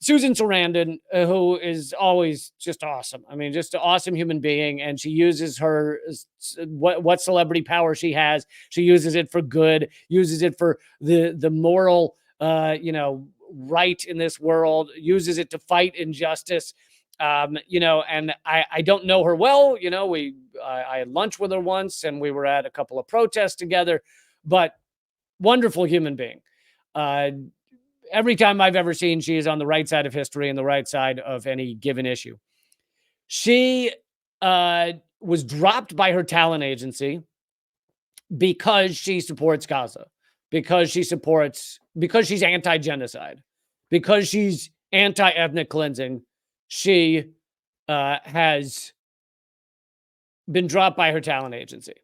Susan Sarandon, who is always just awesome. I mean, just an awesome human being, and she uses her what celebrity power she has. She uses it for good, uses it for the moral, right in this world, uses it to fight injustice. And I don't know her well. I had lunch with her once, and we were at a couple of protests together, but wonderful human being. Every time I've ever seen, she is on the right side of history and the right side of any given issue. She was dropped by her talent agency because she supports Gaza, because she's anti-genocide, because she's anti-ethnic cleansing. She has been dropped by her talent agency,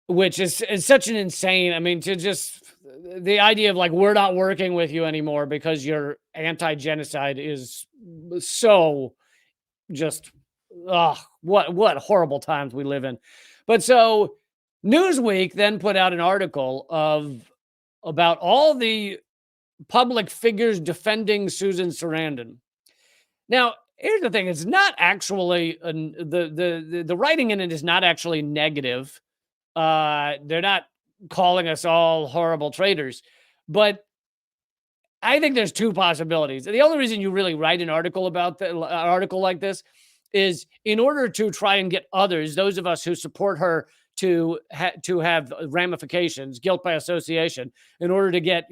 which is such an insane, I mean, to just the idea of like, we're not working with you anymore because you're anti-genocide is so just, what horrible times we live in. But so Newsweek then put out an article about all the public figures defending Susan Sarandon. Now, here's the thing. It's not actually, the writing in it is not actually negative. They're not calling us all horrible traitors, but I think there's two possibilities. The only reason you really write an article like this is in order to try and get others, those of us who support her, to have ramifications, guilt by association, in order to get,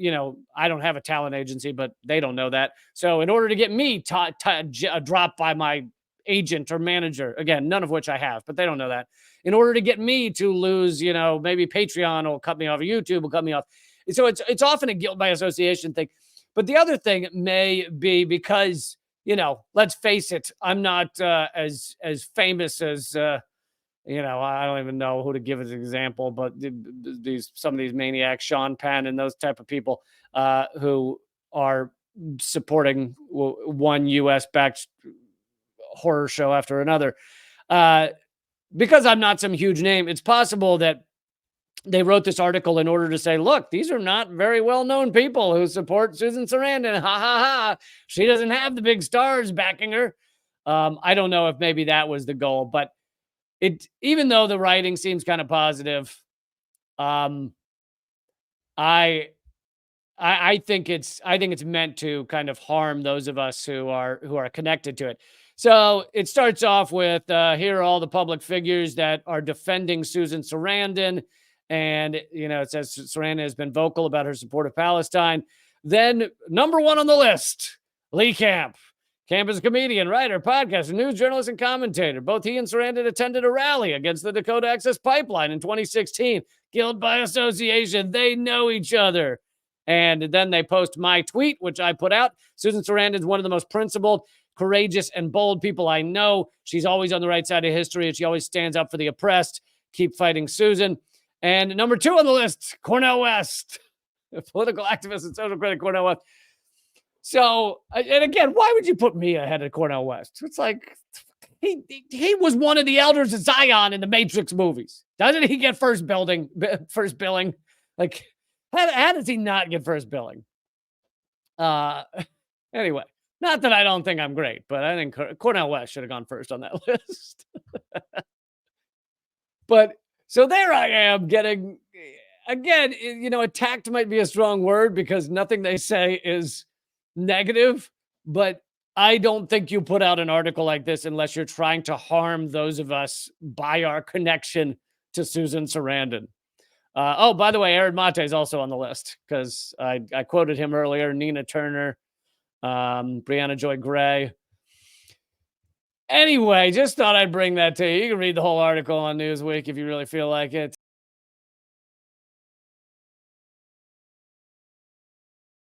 I don't have a talent agency, but they don't know that. So in order to get me dropped by my agent or manager, again, none of which I have, but they don't know that. In order to get me to lose, maybe Patreon will cut me off, or YouTube will cut me off. So it's often a guilt by association thing. But the other thing may be because, let's face it, I'm not as famous as, I don't even know who to give as an example, but some of these maniacs, Sean Penn and those type of people who are supporting one U.S.-backed horror show after another. Because I'm not some huge name, it's possible that they wrote this article in order to say, look, these are not very well-known people who support Susan Sarandon. Ha, ha, ha. She doesn't have the big stars backing her. I don't know if maybe that was the goal, but even though the writing seems kind of positive, I think it's meant to kind of harm those of us who are connected to it. So it starts off with, here are all the public figures that are defending Susan Sarandon. And, it says Sarandon has been vocal about her support of Palestine. Then number one on the list, Leecamp. Camp is a comedian, writer, podcaster, news journalist, and commentator. Both he and Sarandon attended a rally against the Dakota Access Pipeline in 2016. Guilt by association. They know each other. And then they post my tweet, which I put out. Susan Sarandon is one of the most principled, courageous, and bold people I know. She's always on the right side of history, and she always stands up for the oppressed. Keep fighting, Susan. And number two on the list, Cornel West, a political activist and social critic, Cornel West. So, and again, why would you put me ahead of Cornel West? It's like, he was one of the elders of Zion in the Matrix movies. Doesn't he get first billing? Like, how does he not get first billing? Anyway, not that I don't think I'm great, but I think Cornel West should have gone first on that list. But so there I am getting, again, attacked might be a strong word because nothing they say is negative, but I don't think you put out an article like this unless you're trying to harm those of us by our connection to Susan Sarandon. By the way, Aaron Mate is also on the list because I quoted him earlier. Nina Turner, Brianna Joy Gray. Anyway, just thought I'd bring that to you. You can read the whole article on Newsweek if you really feel like it.